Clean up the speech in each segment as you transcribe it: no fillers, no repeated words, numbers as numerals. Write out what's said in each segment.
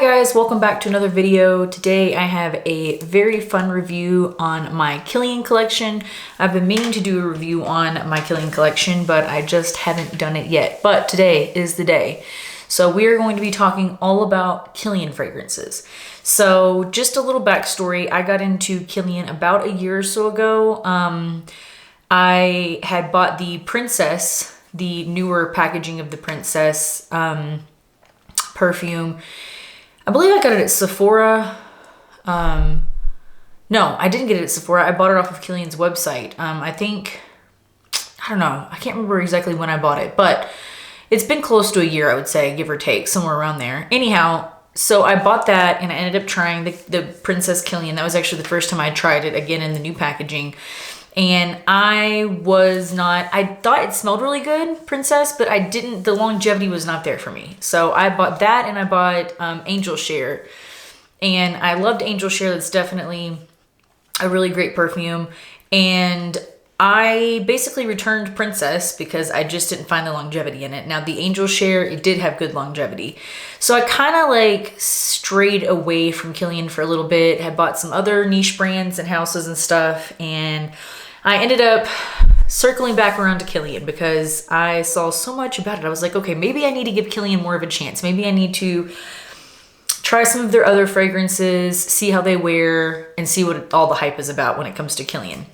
guys, welcome back to another video. Today I have a very fun review on my Kilian collection. I've been meaning to do a review on my Kilian collection, but I just haven't done it yet. But today is the day. So we are going to be talking all about Kilian fragrances. So just a little backstory, I got into Kilian about a year or so ago. I had bought the Princess, the newer packaging of the Princess perfume. I believe I got it at Sephora. No, I didn't get it at Sephora. I bought it off of Kilian's website. I don't know. I can't remember exactly when I bought it, but it's been close to a year, I would say, give or take, somewhere around there. Anyhow, so I bought that and I ended up trying the Princess Kilian. That was actually the first time I tried it, again in the new packaging. And I thought it smelled really good, Princess, but the longevity was not there for me. So I bought that and I bought Angel Share. And I loved Angel Share. That's definitely a really great perfume. And I basically returned Princess because I just didn't find the longevity in it. Now the Angel Share, it did have good longevity. So I kind of like strayed away from Kilian for a little bit, had bought some other niche brands and houses and stuff. And I ended up circling back around to Kilian because I saw so much about it. I was like, okay, maybe I need to give Kilian more of a chance. Maybe I need to try some of their other fragrances, see how they wear, and see what all the hype is about when it comes to Kilian.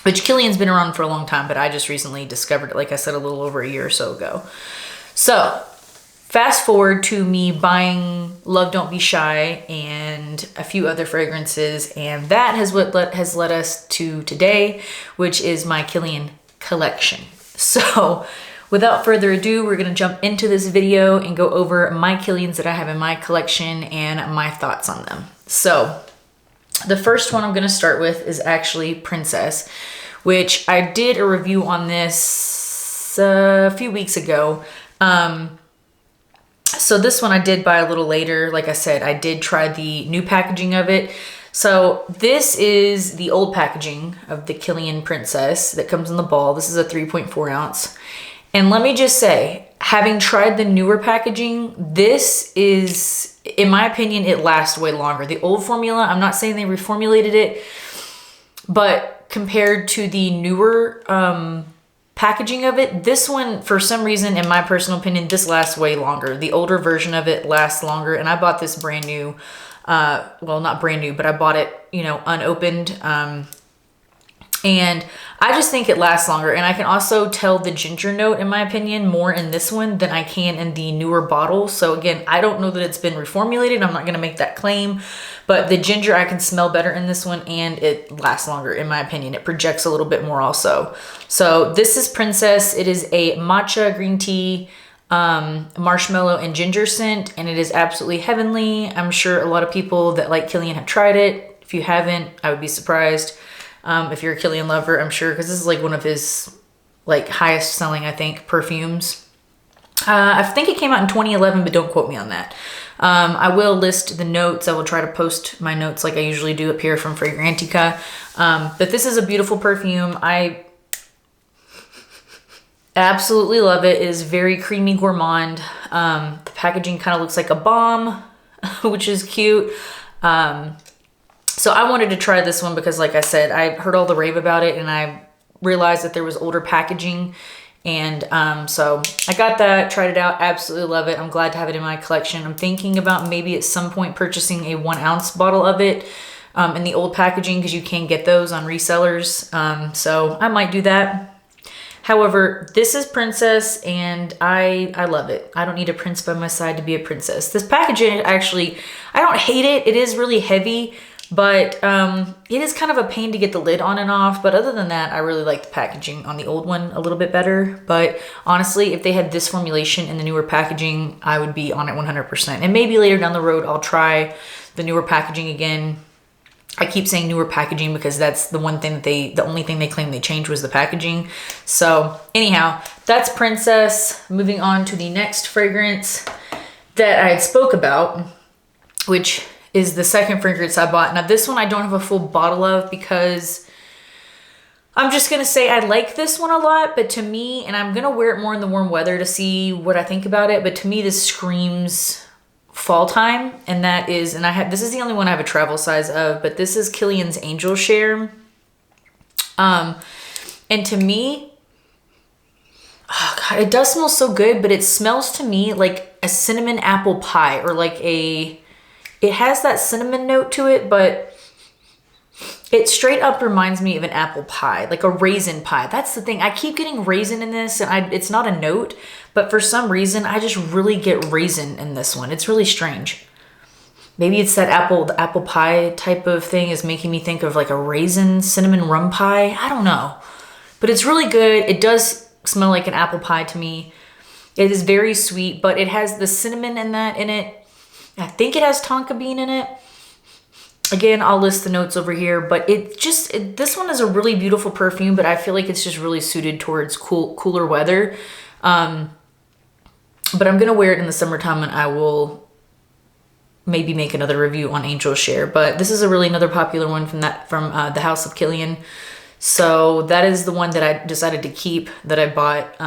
Which Kilian's been around for a long time, but I just recently discovered it, like I said, a little over a year or so ago. So fast forward to me buying Love Don't Be Shy and a few other fragrances, and that has has led us to today, which is my Kilian collection. So without further ado, we're gonna jump into this video and go over my Kilians that I have in my collection and my thoughts on them. So the first one I'm gonna start with is actually Princess, which I did a review on this a few weeks ago. So this one I did buy a little later. Like I said, I did try the new packaging of it. So this is the old packaging of the Kilian Princess that comes in the ball. This is a 3.4 ounce. And let me just say, having tried the newer packaging, this is, in my opinion, it lasts way longer. The old formula, I'm not saying they reformulated it, but compared to the newer packaging of it, this one, for some reason, in my personal opinion, this lasts way longer. The older version of it lasts longer, and I bought this brand new, well, not brand new, but I bought it, unopened, and I just think it lasts longer. And I can also tell the ginger note, in my opinion, more in this one than I can in the newer bottle. So again, I don't know that it's been reformulated. I'm not going to make that claim, but the ginger I can smell better in this one, and it lasts longer, in my opinion. It projects a little bit more also. So this is Princess. It is a matcha green tea, marshmallow and ginger scent, and it is absolutely heavenly. I'm sure a lot of people that like Kilian have tried it. If you haven't, I would be surprised. If you're a Kilian lover, I'm sure, because this is like one of his like highest selling, I think, perfumes. I think it came out in 2011, but don't quote me on that. I will list the notes. I will try to post my notes like I usually do up here from Fragrantica. But this is a beautiful perfume. I absolutely love it. It is very creamy gourmand. The packaging kind of looks like a bomb, which is cute. So I wanted to try this one because, like I said, I heard all the rave about it and I realized that there was older packaging. And so I got that, tried it out, absolutely love it. I'm glad to have it in my collection. I'm thinking about maybe at some point purchasing a 1 ounce bottle of it in the old packaging, because you can get those on resellers. So I might do that. However, this is Princess, and I love it. I don't need a prince by my side to be a princess. This packaging, actually, I don't hate it. It is really heavy, but it is kind of a pain to get the lid on and off. But other than that, I really like the packaging on the old one a little bit better. But honestly, if they had this formulation in the newer packaging, I would be on it 100%. And maybe later down the road, I'll try the newer packaging again. I keep saying newer packaging because that's the one thing the only thing they claim they changed was the packaging. So anyhow, that's Princess. Moving on to the next fragrance that I had spoke about, which is the second fragrance I bought. Now this one I don't have a full bottle of because I'm just gonna say I like this one a lot, but to me, and I'm gonna wear it more in the warm weather to see what I think about it, but to me this screams fall time, and that is, and I have, this is the only one I have a travel size of, but this is Kilian's Angel Share. And to me, oh God, it does smell so good, but it smells to me like a cinnamon apple pie, or like it has that cinnamon note to it, but it straight up reminds me of an apple pie, like a raisin pie. That's the thing. I keep getting raisin in this, and it's not a note, but for some reason, I just really get raisin in this one. It's really strange. Maybe it's that the apple pie type of thing is making me think of like a raisin cinnamon rum pie. I don't know, but it's really good. It does smell like an apple pie to me. It is very sweet, but it has the cinnamon in it. I think it has tonka bean in it. Again, I'll list the notes over here, but this one is a really beautiful perfume, but I feel like it's just really suited towards cooler weather. But I'm going to wear it in the summertime, and I will maybe make another review on Angel Share. But this is another popular one from the House of Kilian. So that is the one that I decided to keep, that I bought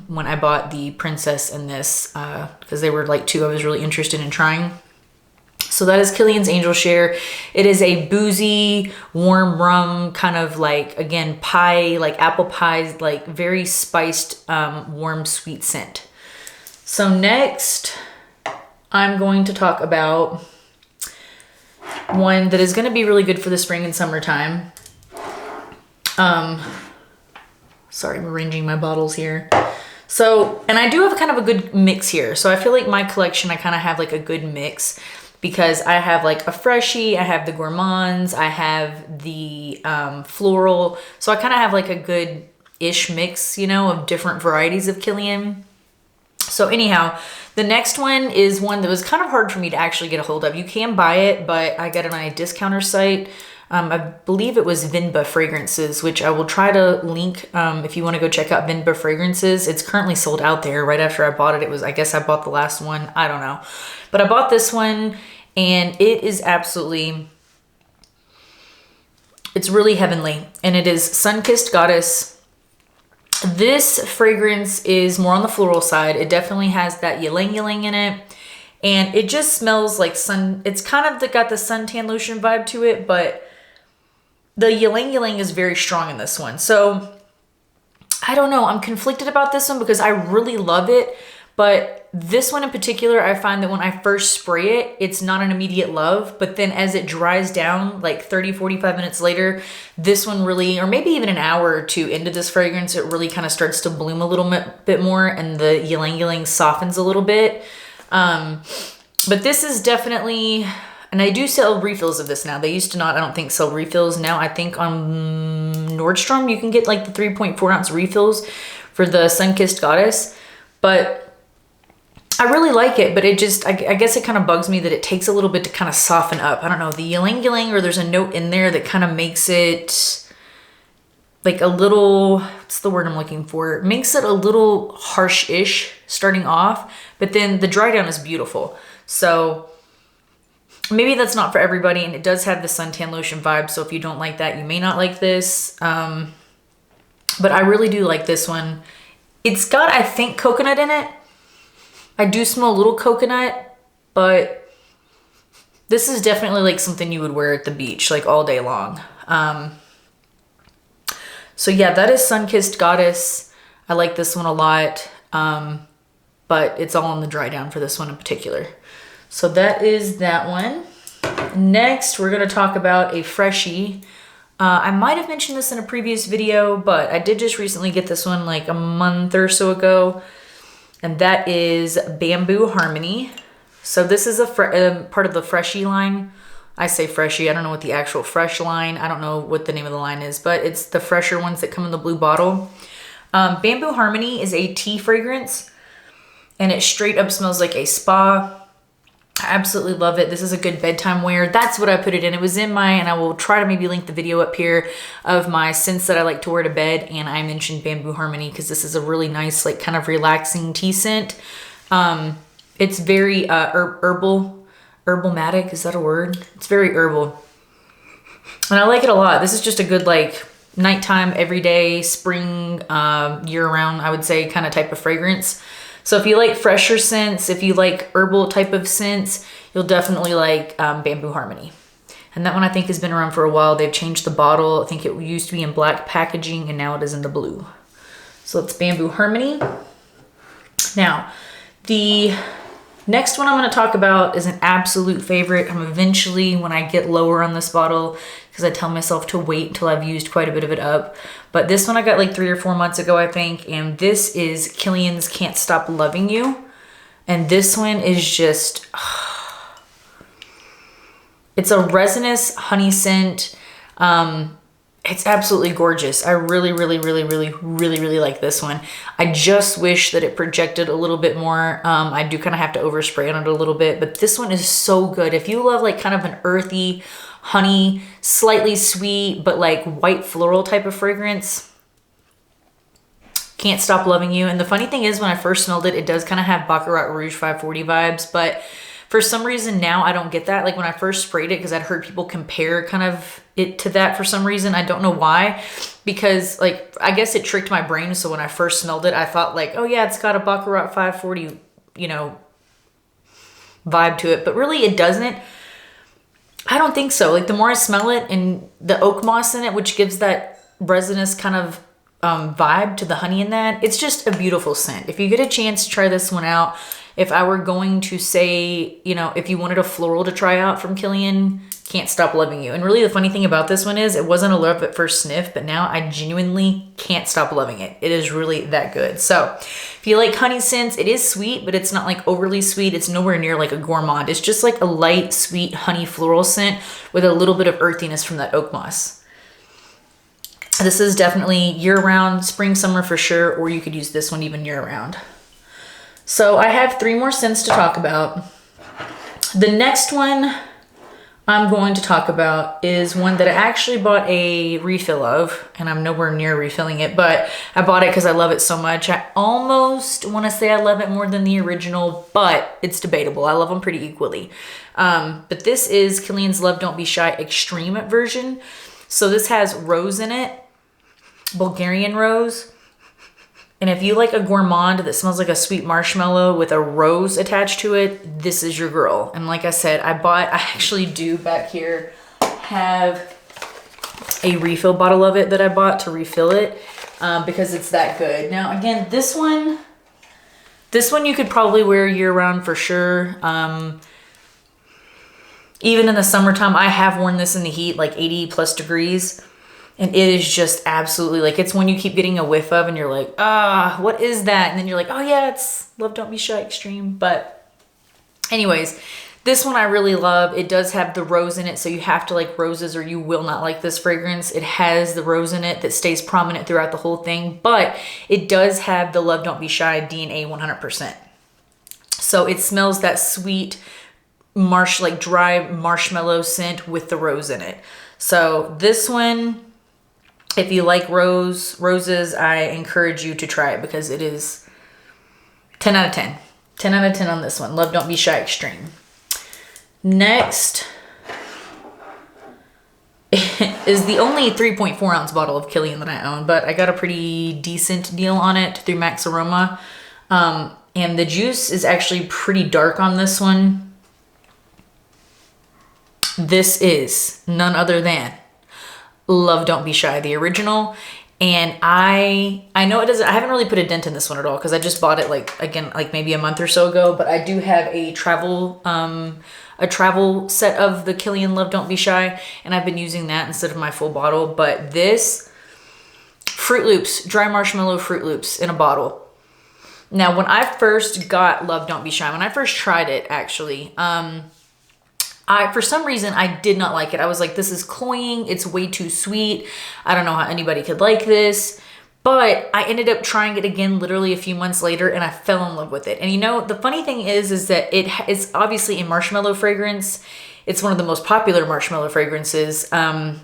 when I bought the Princess and this, because they were like two I was really interested in trying. So that is Kilian's Angel Share. It is a boozy, warm rum, kind of like, again, pie, like apple pies, like very spiced, warm, sweet scent. So next, I'm going to talk about one that is going to be really good for the spring and summertime. Sorry, I'm arranging my bottles here. So, and I do have kind of a good mix here. So I feel like my collection, I kind of have like a good mix, because I have like a freshie, I have the gourmands, I have the floral. So I kind of have like a good-ish mix, you know, of different varieties of Kilian. So anyhow, the next one is one that was kind of hard for me to actually get a hold of. You can buy it, but I got it on a discounter site. I believe it was Vinba Fragrances, which I will try to link if you want to go check out Vinba Fragrances. It's currently sold out there. Right after I bought it, I guess I bought the last one. I don't know. But I bought this one, and it is absolutely, it's really heavenly. And it is Sun-Kissed Goddess. This fragrance is more on the floral side. It definitely has that ylang ylang in it. And it just smells like sun. It's kind of got the suntan lotion vibe to it, but the ylang ylang is very strong in this one. So I don't know. I'm conflicted about this one because I really love it. But this one in particular, I find that when I first spray it, it's not an immediate love. But then as it dries down, like 30, 45 minutes later, this one really, or maybe even an hour or two into this fragrance, it really kind of starts to bloom a little bit more, and the ylang ylang softens a little bit. But this is definitely, and I do sell refills of this now. They used to not, I don't think, sell refills. Now I think on Nordstrom, you can get like the 3.4 ounce refills for the Sun-Kissed Goddess. But I really like it, but it just, I guess it kind of bugs me that it takes a little bit to kind of soften up. I don't know, the ylang ylang, or there's a note in there that kind of makes it like a little, what's the word I'm looking for? It makes it a little harsh-ish starting off, but then the dry down is beautiful. So maybe that's not for everybody, and it does have the suntan lotion vibe, so if you don't like that, you may not like this. But I really do like this one. It's got, I think, coconut in it. I do smell a little coconut, but this is definitely like something you would wear at the beach, like all day long. So yeah, that is Sun-Kissed Goddess. I like this one a lot, but it's all on the dry down for this one in particular. So that is that one. Next, we're gonna talk about a freshie. I might have mentioned this in a previous video, but I did just recently get this one like a month or so ago. And that is Bamboo Harmony. So this is a part of the Freshie line. I say Freshie, I don't know what the actual Fresh line, I don't know what the name of the line is, but it's the fresher ones that come in the blue bottle. Bamboo Harmony is a tea fragrance, and it straight up smells like a spa. I absolutely love it. This is a good bedtime wear. That's what I put it in. It was in my, and I will try to maybe link the video up here of my scents that I like to wear to bed. And I mentioned Bamboo Harmony because this is a really nice, like kind of relaxing tea scent. It's very herbalmatic. Is that a word? It's very herbal. And I like it a lot. This is just a good like nighttime, everyday, spring, year round, I would say, kind of type of fragrance. So if you like fresher scents, if you like herbal type of scents, you'll definitely like Bamboo Harmony. And that one I think has been around for a while. They've changed the bottle. I think it used to be in black packaging and now it is in the blue. So it's Bamboo Harmony. Now, the next one I'm going to talk about is an absolute favorite. I'm eventually, when I get lower on this bottle, because I tell myself to wait until I've used quite a bit of it up. But this one I got like 3 or 4 months ago, I think. And this is Kilian's Can't Stop Loving You. And this one is just, it's a resinous honey scent. It's absolutely gorgeous. I really like this one. I just wish that it projected a little bit more. I do kind of have to overspray on it a little bit, but this one is so good. If you love like kind of an earthy, honey, slightly sweet, but like white floral type of fragrance, Can't Stop Loving You. And the funny thing is when I first smelled it, it does kind of have Baccarat Rouge 540 vibes, but for some reason now I don't get that. Like when I first sprayed it, because I'd heard people compare kind of it to that for some reason. I don't know why, because like, I guess it tricked my brain. So when I first smelled it, I thought like, oh yeah, it's got a Baccarat 540, you know, vibe to it, but really it doesn't. I don't think so. Like the more I smell it and the oak moss in it, which gives that resinous kind of vibe to the honey in that, it's just a beautiful scent. If you get a chance to try this one out, if I were going to say, you know, if you wanted a floral to try out from Kilian, Can't Stop Loving You. And really the funny thing about this one is it wasn't a love at first sniff, but now I genuinely can't stop loving it. It is really that good. So if you like honey scents, it is sweet, but it's not like overly sweet. It's nowhere near like a gourmand. It's just like a light, sweet honey floral scent with a little bit of earthiness from that oak moss. This is definitely year-round, spring, summer for sure, or you could use this one even year-round. So I have 3 more scents to talk about. The next one I'm going to talk about is one that I actually bought a refill of, and I'm nowhere near refilling it, but I bought it because I love it so much. I almost want to say I love it more than the original, but it's debatable. I love them pretty equally. But this is Kilian's Love Don't Be Shy Extreme version. So this has rose in it, Bulgarian rose. And if you like a gourmand that smells like a sweet marshmallow with a rose attached to it, this is your girl. And like I said, I actually do back here have a refill bottle of it that I bought to refill it because it's that good. Now, again, this one you could probably wear year round for sure. Even in the summertime, I have worn this in the heat, like 80 plus degrees. And it is just absolutely like, it's when you keep getting a whiff of and you're like, what is that? And then you're like, oh yeah, it's Love Don't Be Shy Extreme. But anyways, this one I really love. It does have the rose in it. So you have to like roses or you will not like this fragrance. It has the rose in it that stays prominent throughout the whole thing. But it does have the Love Don't Be Shy DNA 100%. So it smells that sweet like dry marshmallow scent with the rose in it. So this one, if you like roses, I encourage you to try it because it is 10 out of 10. 10 out of 10 on this one. Love Don't Be Shy Extreme. Next is the only 3.4 ounce bottle of Kilian that I own, but I got a pretty decent deal on it through Max Aroma. And the juice is actually pretty dark on this one. This is none other than Love Don't Be Shy, the original. And I know it doesn't, I haven't really put a dent in this one at all because I just bought it like maybe a month or so ago, but I do have a travel set of the Kilian Love Don't Be Shy, and I've been using that instead of my full bottle. But this Fruit Loops, dry marshmallow Fruit Loops in a bottle. Now, when I first got Love Don't Be Shy, when I first tried it actually, for some reason, I did not like it. I was like, this is cloying. It's way too sweet. I don't know how anybody could like this. But I ended up trying it again literally a few months later and I fell in love with it. And you know, the funny thing is that it's obviously a marshmallow fragrance. It's one of the most popular marshmallow fragrances. And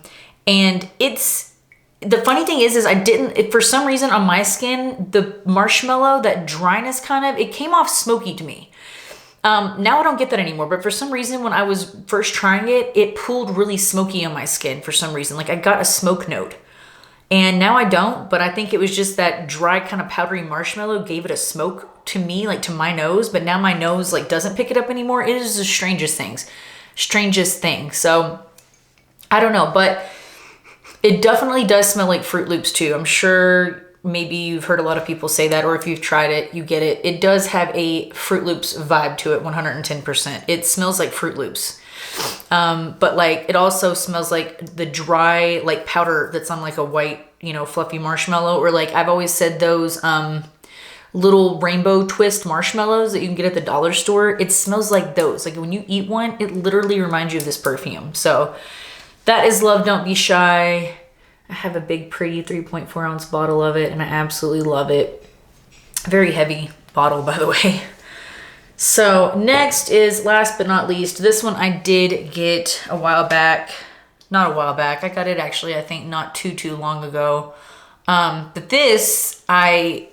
the funny thing is for some reason on my skin, the marshmallow, that dryness kind of, it came off smoky to me. Now I don't get that anymore, but for some reason when I was first trying it, it pulled really smoky on my skin for some reason. Like I got a smoke note and now I don't, but I think it was just that dry kind of powdery marshmallow gave it a smoke to me, like to my nose, but now my nose like doesn't pick it up anymore. It is the strangest thing. So I don't know, but it definitely does smell like Fruit Loops too. I'm sure maybe you've heard a lot of people say that, or if you've tried it, you get it. It does have a Fruit Loops vibe to it, 110%. It smells like Fruit Loops. But like, it also smells like the dry, like powder that's on like a white, you know, fluffy marshmallow, or like I've always said those, little rainbow twist marshmallows that you can get at the dollar store. It smells like those. Like when you eat one, it literally reminds you of this perfume. So that is Love Don't Be Shy. I have a big pretty 3.4 ounce bottle of it and I absolutely love it. Very heavy bottle, by the way. So next is, last but not least, this one I did get a while back. Not a while back. I got it actually, I think not too long ago. But this, I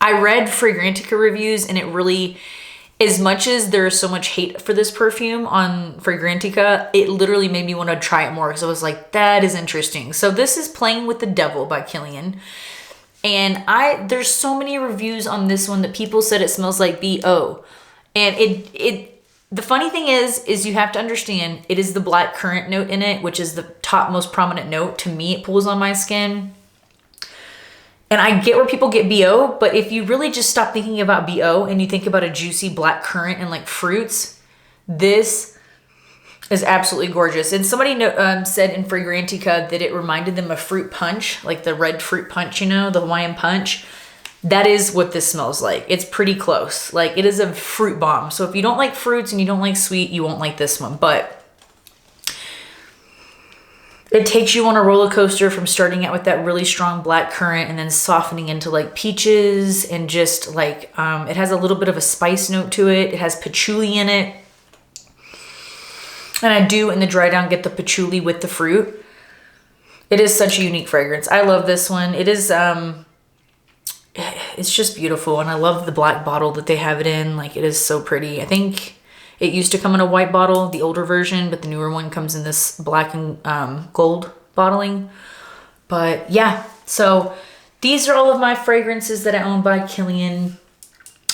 read Fragrantica reviews, and it really, as much as there's so much hate for this perfume on Fragrantica, it literally made me want to try it more because I was like, that is interesting. So this is Playing with the Devil by Kilian. And there's so many reviews on this one that people said it smells like BO. And the funny thing is you have to understand, it is the black currant note in it, which is the top most prominent note. To me, it pulls on my skin. And I get where people get BO, but if you really just stop thinking about BO and you think about a juicy black currant and like fruits, this is absolutely gorgeous. And somebody said in Fragrantica that it reminded them of fruit punch, like the red fruit punch, you know, the Hawaiian punch. That is what this smells like. It's pretty close. Like, it is a fruit bomb. So if you don't like fruits and you don't like sweet, you won't like this one. But it takes you on a roller coaster from starting out with that really strong black currant and then softening into like peaches and just like, it has a little bit of a spice note to it. It has patchouli in it. And I do in the dry down get the patchouli with the fruit. It is such a unique fragrance. I love this one. It is, it's just beautiful. And I love the black bottle that they have it in. Like, it is so pretty. I think it used to come in a white bottle, the older version, but the newer one comes in this black and gold bottling. But yeah, so these are all of my fragrances that I own by Kilian.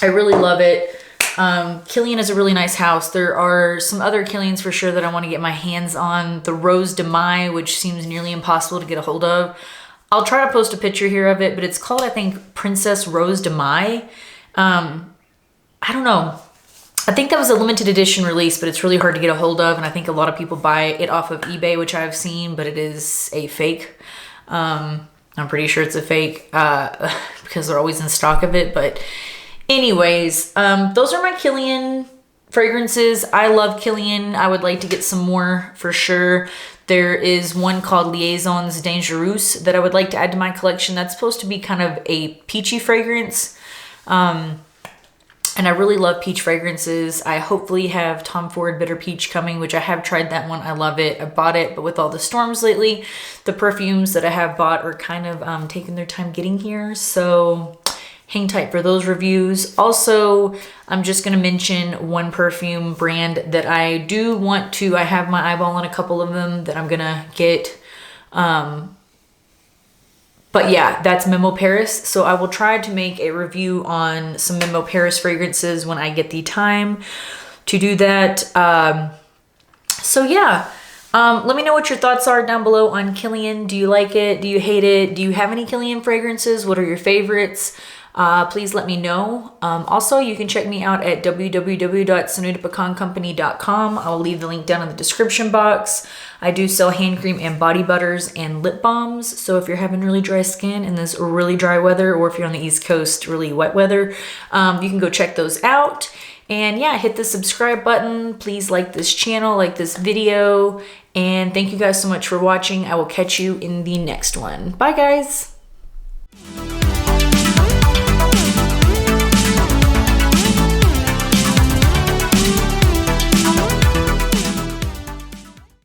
I really love it. Kilian is a really nice house. There are some other Kilians for sure that I want to get my hands on. The Rose de Mai, which seems nearly impossible to get a hold of. I'll try to post a picture here of it, but it's called, I think, Princess Rose de Mai. I don't know. I think that was a limited edition release, but it's really hard to get a hold of. And I think a lot of people buy it off of eBay, which I've seen, but it is a fake. I'm pretty sure it's a fake because they're always in stock of it. But anyways, those are my Kilian fragrances. I love Kilian. I would like to get some more for sure. There is one called Liaisons Dangereuses that I would like to add to my collection. That's supposed to be kind of a peachy fragrance. And I really love peach fragrances. I hopefully have Tom Ford Bitter Peach coming, which I have tried that one. I love it. I bought it, but with all the storms lately, the perfumes that I have bought are kind of taking their time getting here. So hang tight for those reviews. Also, I'm just going to mention one perfume brand that I do want to. I have my eyeball on a couple of them that I'm going to get. But yeah, that's Memo Paris. So I will try to make a review on some Memo Paris fragrances when I get the time to do that. So yeah, let me know what your thoughts are down below on Kilian. Do you like it? Do you hate it? Do you have any Kilian fragrances? What are your favorites? Please let me know. Also, you can check me out at www.sonudapecancompany.com. I'll leave the link down in the description box. I do sell hand cream and body butters and lip balms. So if you're having really dry skin in this really dry weather, or if you're on the East Coast, really wet weather, you can go check those out. And yeah, hit the subscribe button. Please like this channel, like this video. And thank you guys so much for watching. I will catch you in the next one. Bye, guys.